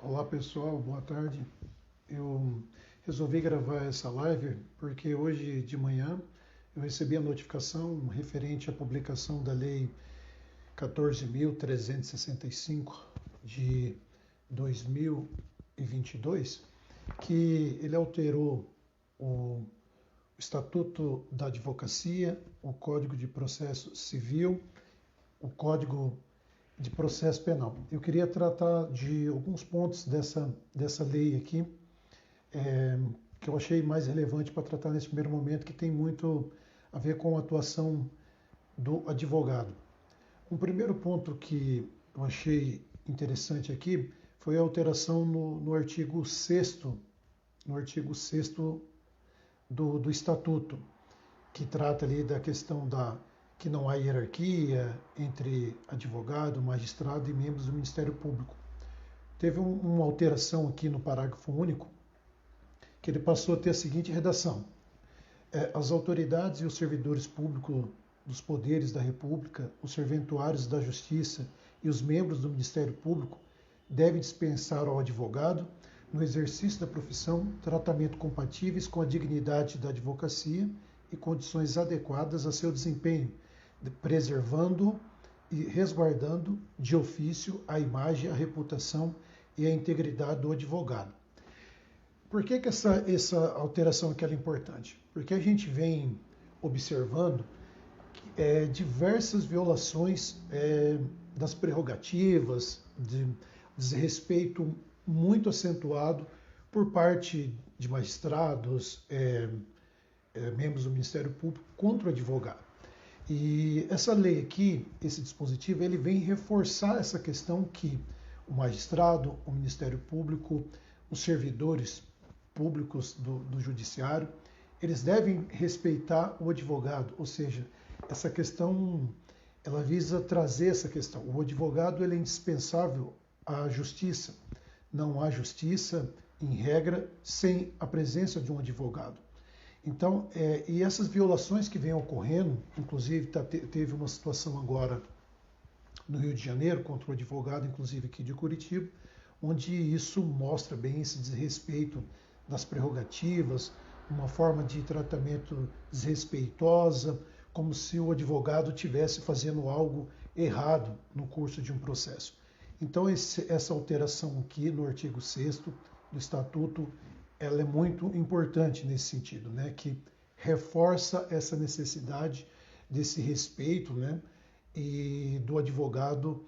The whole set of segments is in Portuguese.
Olá pessoal, boa tarde. Eu resolvi gravar essa live porque hoje de manhã eu recebi a notificação referente à publicação da Lei 14.365 de 2022, que ele alterou o Estatuto da Advocacia, o Código de Processo Civil, o Código de Processo Penal. Eu queria tratar de alguns pontos dessa lei aqui, que eu achei mais relevante para tratar nesse primeiro momento, que tem muito a ver com a atuação do advogado. Um primeiro ponto que eu achei interessante aqui foi a alteração no artigo 6º, no artigo 6º do Estatuto, que trata ali da questão que não há hierarquia entre advogado, magistrado e membros do Ministério Público. Teve uma alteração aqui no parágrafo único, que ele passou a ter a seguinte redação: as autoridades e os servidores públicos dos poderes da República, os serventuários da Justiça e os membros do Ministério Público devem dispensar ao advogado, no exercício da profissão, tratamento compatíveis com a dignidade da advocacia e condições adequadas a seu desempenho, preservando e resguardando de ofício a imagem, a reputação e a integridade do advogado. Por que essa alteração aqui é importante? Porque a gente vem observando diversas violações das prerrogativas, de desrespeito muito acentuado por parte de magistrados, membros do Ministério Público contra o advogado. E essa lei aqui, esse dispositivo, ele vem reforçar essa questão que o magistrado, o Ministério Público, os servidores públicos do Judiciário, eles devem respeitar o advogado, ou seja, essa questão, ela visa trazer essa questão. O advogado, ele é indispensável à justiça. Não há justiça, em regra, sem a presença de um advogado. Então, e essas violações que vêm ocorrendo, inclusive teve uma situação agora no Rio de Janeiro contra o advogado, inclusive aqui de Curitiba, onde isso mostra bem esse desrespeito das prerrogativas, uma forma de tratamento desrespeitosa, como se o advogado estivesse fazendo algo errado no curso de um processo. Então, essa alteração aqui no artigo 6º do Estatuto, ela é muito importante nesse sentido, né? Que reforça essa necessidade desse respeito, né? E do advogado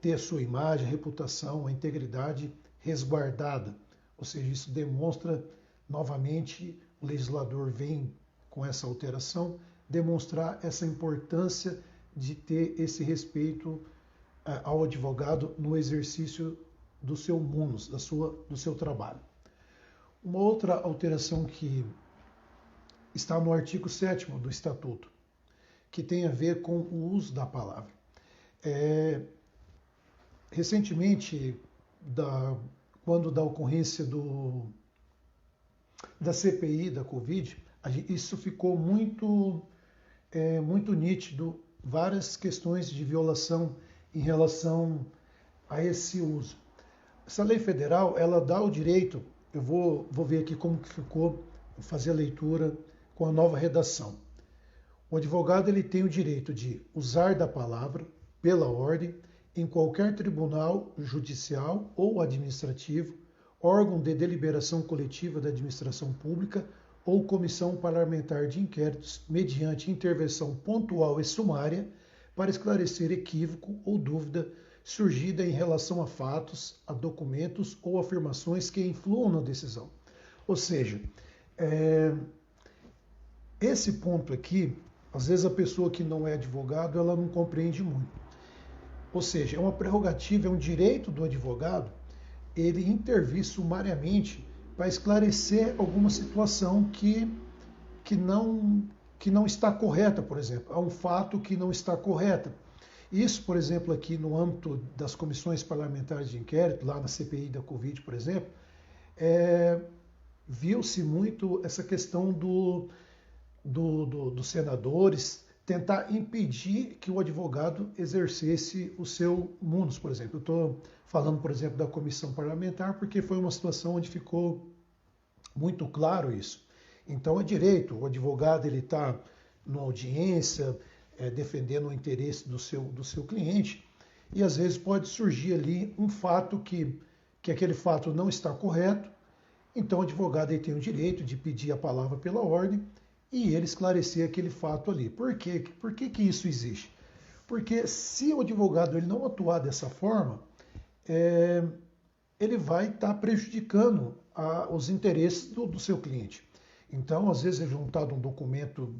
ter a sua imagem, a reputação, a integridade resguardada. Ou seja, isso demonstra, novamente, o legislador vem com essa alteração, demonstrar essa importância de ter esse respeito ao advogado no exercício do seu munus, do seu trabalho. Uma outra alteração que está no artigo 7º do Estatuto, que tem a ver com o uso da palavra. Recentemente, quando da ocorrência da CPI da Covid, isso ficou muito nítido, várias questões de violação em relação a esse uso. Essa lei federal, ela dá o direito, eu vou ver aqui como que ficou, vou fazer a leitura com a nova redação. O advogado, ele tem o direito de usar da palavra, pela ordem, em qualquer tribunal judicial ou administrativo, órgão de deliberação coletiva da administração pública ou comissão parlamentar de inquéritos, mediante intervenção pontual e sumária, para esclarecer equívoco ou dúvida surgida em relação a fatos, a documentos ou afirmações que influam na decisão. Ou seja, esse ponto aqui, às vezes a pessoa que não é advogado, ela não compreende muito. Ou seja, é uma prerrogativa, é um direito do advogado ele intervir sumariamente para esclarecer alguma situação que não está correta, por exemplo. Há um fato que não está correto. Isso, por exemplo, aqui no âmbito das comissões parlamentares de inquérito, lá na CPI da Covid, por exemplo, viu-se muito essa questão dos senadores tentar impedir que o advogado exercesse o seu munus, por exemplo. Eu estou falando, por exemplo, da comissão parlamentar, porque foi uma situação onde ficou muito claro isso. Então, é direito, o advogado ele está numa audiência, defendendo o interesse do seu cliente, e às vezes pode surgir ali um fato que aquele fato não está correto, então o advogado ele tem o direito de pedir a palavra pela ordem e ele esclarecer aquele fato ali. Por quê? Por que isso existe? Porque se o advogado ele não atuar dessa forma, ele vai estar prejudicando os interesses do seu cliente. Então, às vezes é juntado um documento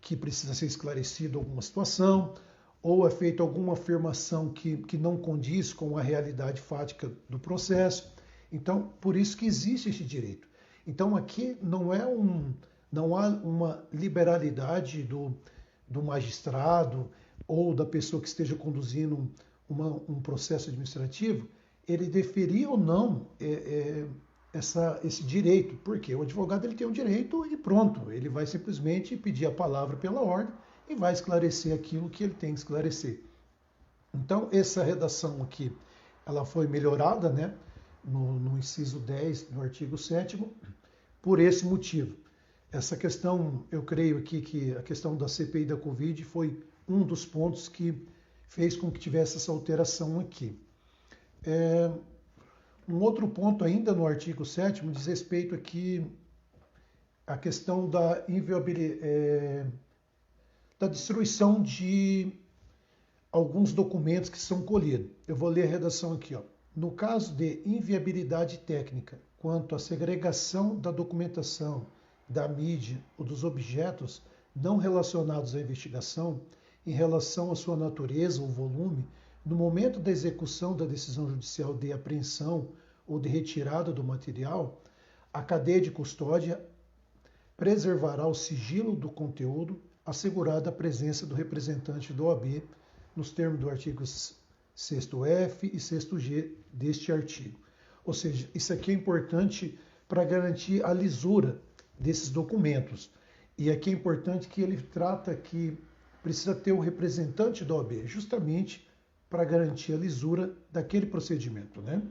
que precisa ser esclarecido alguma situação, ou é feita alguma afirmação que não condiz com a realidade fática do processo. Então, por isso que existe esse direito. Então, aqui não há uma liberalidade do magistrado ou da pessoa que esteja conduzindo um processo administrativo, ele deferir ou não esse direito. Porque o advogado ele tem um direito e pronto, ele vai simplesmente pedir a palavra pela ordem e vai esclarecer aquilo que ele tem que esclarecer. Então, essa redação aqui, ela foi melhorada, né, no inciso 10 do artigo 7º, por esse motivo. Essa questão, eu creio aqui que a questão da CPI da Covid foi um dos pontos que fez com que tivesse essa alteração aqui. Um outro ponto ainda no artigo 7º diz respeito aqui à questão da inviolabilidade, da destruição de alguns documentos que são colhidos. Eu vou ler a redação aqui. No caso de inviabilidade técnica, quanto à segregação da documentação, da mídia ou dos objetos não relacionados à investigação, em relação à sua natureza ou volume, no momento da execução da decisão judicial de apreensão ou de retirada do material, a cadeia de custódia preservará o sigilo do conteúdo, assegurada a presença do representante da OAB, nos termos do artigo 6º-F e 6º-G deste artigo. Ou seja, isso aqui é importante para garantir a lisura desses documentos. E aqui é importante que ele trata que precisa ter um representante da OAB, justamente para garantir a lisura daquele procedimento, né?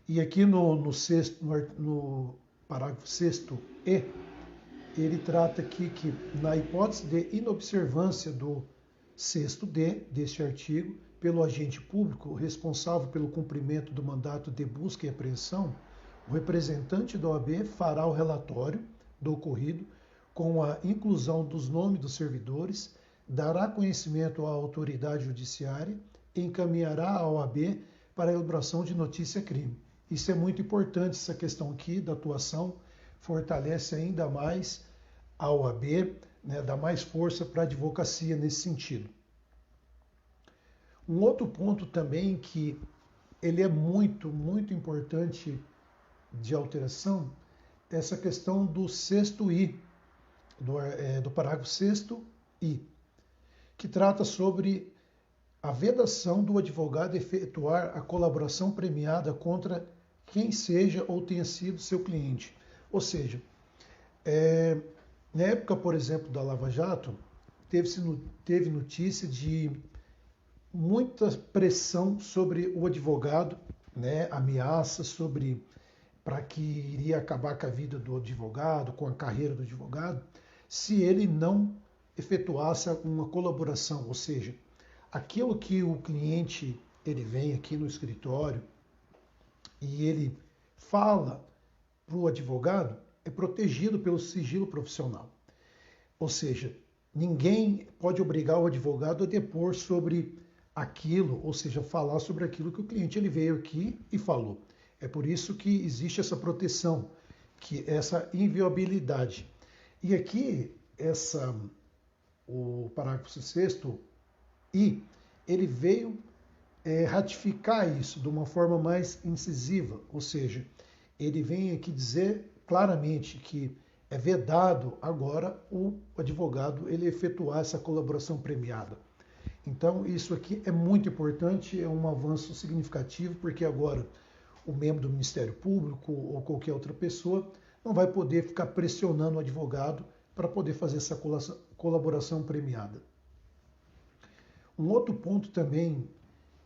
E aqui no parágrafo 6º-E, ele trata aqui que, na hipótese de inobservância do 6º-D deste artigo, pelo agente público responsável pelo cumprimento do mandato de busca e apreensão, o representante da OAB fará o relatório do ocorrido com a inclusão dos nomes dos servidores, dará conhecimento à autoridade judiciária e encaminhará à OAB para a elaboração de notícia-crime. Isso é muito importante, essa questão aqui da atuação, fortalece ainda mais a OAB, né, dá mais força para a advocacia nesse sentido. Um outro ponto também que ele é muito, muito importante de alteração, é essa questão do 6º-I, do parágrafo 6º-I, que trata sobre a vedação do advogado efetuar a colaboração premiada contra quem seja ou tenha sido seu cliente. Ou seja, na época, por exemplo, da Lava Jato, teve notícia de muita pressão sobre o advogado, né, ameaças para que iria acabar com a vida do advogado, com a carreira do advogado, se ele não efetuasse uma colaboração, ou seja, aquilo que o cliente ele vem aqui no escritório e ele fala para o advogado é protegido pelo sigilo profissional. Ou seja, ninguém pode obrigar o advogado a depor sobre aquilo, ou seja, falar sobre aquilo que o cliente ele veio aqui e falou. É por isso que existe essa proteção, essa inviolabilidade. E aqui, o parágrafo 6º-I, ele veio ratificar isso de uma forma mais incisiva, ou seja, ele vem aqui dizer claramente que é vedado agora o advogado ele efetuar essa colaboração premiada. Então, isso aqui é muito importante, é um avanço significativo, porque agora o membro do Ministério Público ou qualquer outra pessoa não vai poder ficar pressionando o advogado para poder fazer essa colaboração premiada. Um outro ponto também,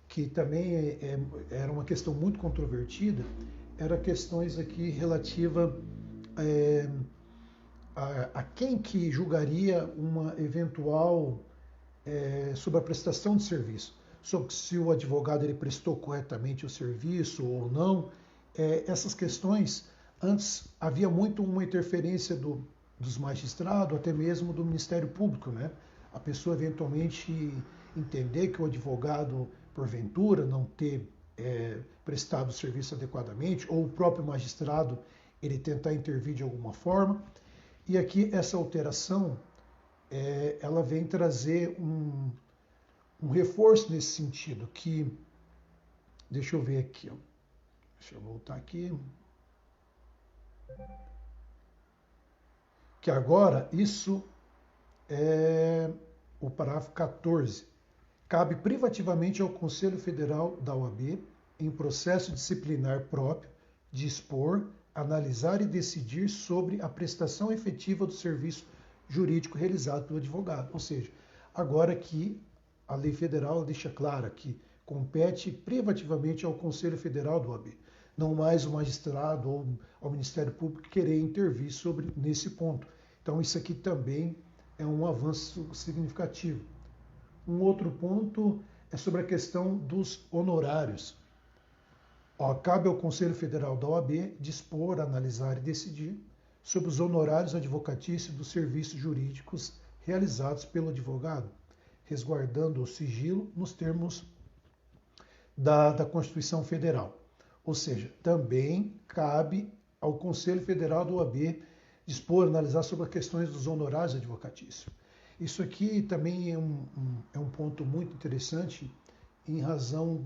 que também era uma questão muito controvertida, era questões aqui relativa a quem que julgaria uma eventual sobre a prestação de serviço, sobre se o advogado ele prestou corretamente o serviço ou não. Essas questões, antes havia muito uma interferência dos magistrados, até mesmo do Ministério Público, né? A pessoa eventualmente entender que o advogado, porventura, não ter prestado o serviço adequadamente, ou o próprio magistrado ele tentar intervir de alguma forma. E aqui essa alteração, ela vem trazer um reforço nesse sentido, que, deixa eu ver aqui, ó. Deixa eu voltar aqui. Que agora, isso é o parágrafo 14. Cabe privativamente ao Conselho Federal da OAB, em processo disciplinar próprio, dispor, analisar e decidir sobre a prestação efetiva do serviço jurídico realizado pelo advogado. Ou seja, agora que a lei federal deixa clara que compete privativamente ao Conselho Federal da OAB, não mais o magistrado ou ao Ministério Público querer intervir nesse ponto. Então isso aqui também é um avanço significativo. Um outro ponto é sobre a questão dos honorários. Cabe ao Conselho Federal da OAB dispor, analisar e decidir sobre os honorários advocatícios dos serviços jurídicos realizados pelo advogado, resguardando o sigilo nos termos da Constituição Federal. Ou seja, também cabe ao Conselho Federal da OAB dispor, analisar sobre as questões dos honorários advocatícios. Isso aqui também é um ponto muito interessante em razão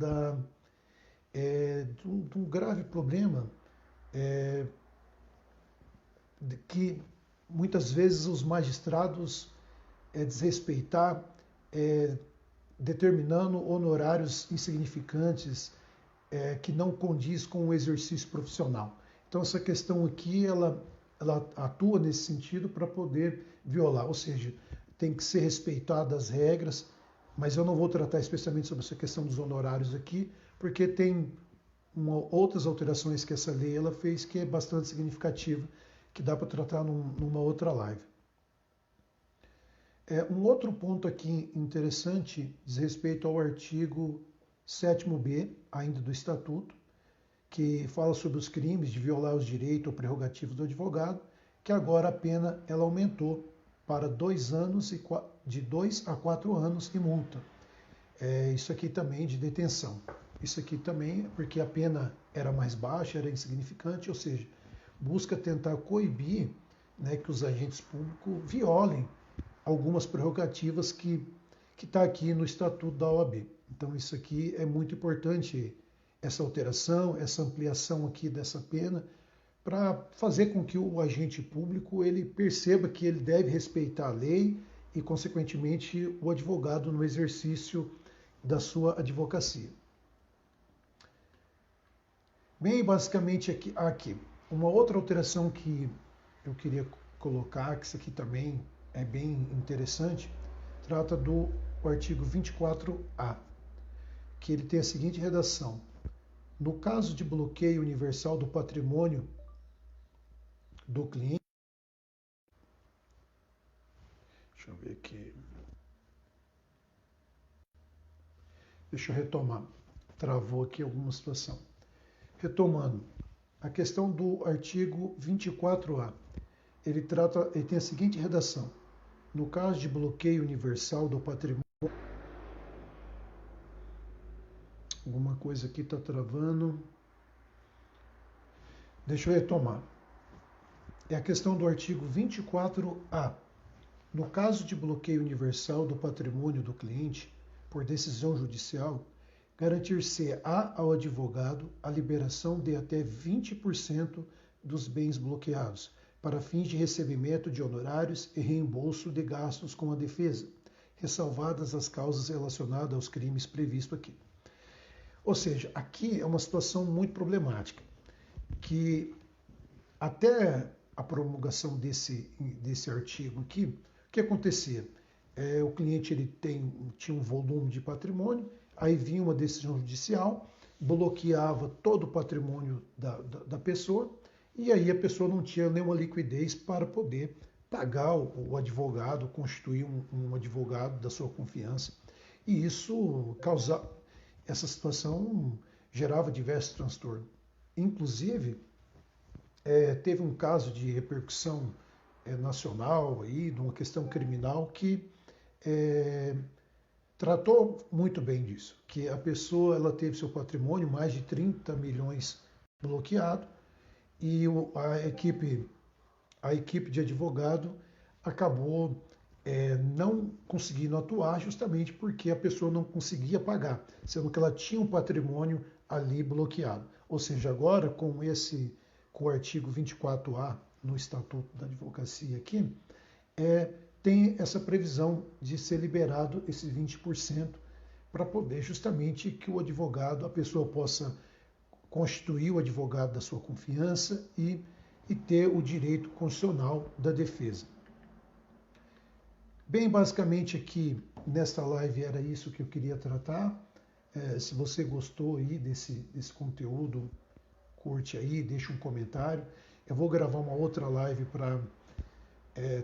de um grave problema de que muitas vezes os magistrados desrespeitar, determinando honorários insignificantes que não condiz com o exercício profissional. Então essa questão aqui, ela atua nesse sentido para poder violar, ou seja, tem que ser respeitadas as regras, mas eu não vou tratar especialmente sobre essa questão dos honorários aqui, porque tem outras alterações que essa lei ela fez que é bastante significativa, que dá para tratar numa outra live. Um outro ponto aqui interessante diz respeito ao artigo 7º-B, ainda do Estatuto, que fala sobre os crimes de violar os direitos ou prerrogativas do advogado, que agora a pena ela aumentou para 2 anos de 2 a 4 anos e multa. Isso aqui também de detenção. Isso aqui também porque a pena era mais baixa, era insignificante, ou seja, busca tentar coibir, né, que os agentes públicos violem algumas prerrogativas que está aqui no Estatuto da OAB. Então isso aqui é muito importante, essa alteração, essa ampliação aqui dessa pena, para fazer com que o agente público ele perceba que ele deve respeitar a lei e, consequentemente, o advogado no exercício da sua advocacia. Bem, basicamente aqui. Uma outra alteração que eu queria colocar, que isso aqui também é bem interessante, trata do artigo 24A, que ele tem a seguinte redação. No caso de bloqueio universal do patrimônio do cliente, deixa eu ver aqui, deixa eu retomar, travou aqui alguma situação. Retomando, a questão do artigo 24A, ele tem a seguinte redação. No caso de bloqueio universal do patrimônio, alguma coisa aqui está travando, deixa eu retomar. É a questão do artigo 24A. No caso de bloqueio universal do patrimônio do cliente, por decisão judicial, garantir-se-á ao advogado a liberação de até 20% dos bens bloqueados, para fins de recebimento de honorários e reembolso de gastos com a defesa, ressalvadas as causas relacionadas aos crimes previstos aqui. Ou seja, aqui é uma situação muito problemática, que até a promulgação desse artigo aqui, que acontecia? O cliente tinha um volume de patrimônio, aí vinha uma decisão judicial, bloqueava todo o patrimônio da pessoa, e aí a pessoa não tinha nenhuma liquidez para poder pagar o advogado, constituir um advogado da sua confiança. E isso essa situação gerava diversos transtornos. Inclusive, teve um caso de repercussão nacional aí, de uma questão criminal que é, tratou muito bem disso, que a pessoa ela teve seu patrimônio, mais de 30 milhões bloqueado, e a equipe de advogado acabou não conseguindo atuar justamente porque a pessoa não conseguia pagar, sendo que ela tinha um patrimônio ali bloqueado. Ou seja, agora com o artigo 24A no Estatuto da Advocacia aqui, tem essa previsão de ser liberado esses 20% para poder justamente que o advogado, a pessoa possa constituir o advogado da sua confiança e ter o direito constitucional da defesa. Bem, basicamente aqui nesta live era isso que eu queria tratar. Se você gostou aí desse conteúdo, curte aí, deixa um comentário. Eu vou gravar uma outra live para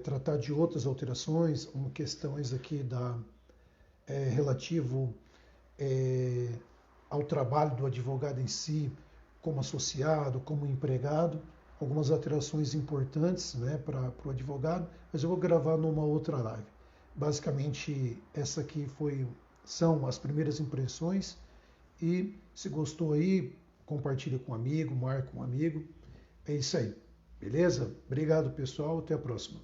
tratar de outras alterações, questões aqui relativo ao trabalho do advogado em si, como associado, como empregado, algumas alterações importantes, né, para o advogado, mas eu vou gravar numa outra live. Basicamente, essa aqui são as primeiras impressões, e se gostou aí, compartilha com um amigo, marca um amigo. É isso aí, beleza? Obrigado, pessoal, até a próxima.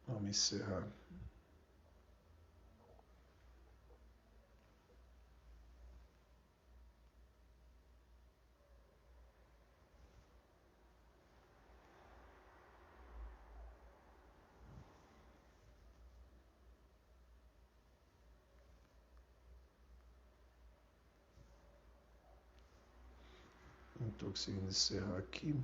Vamos encerrar. Não estou conseguindo encerrar aqui.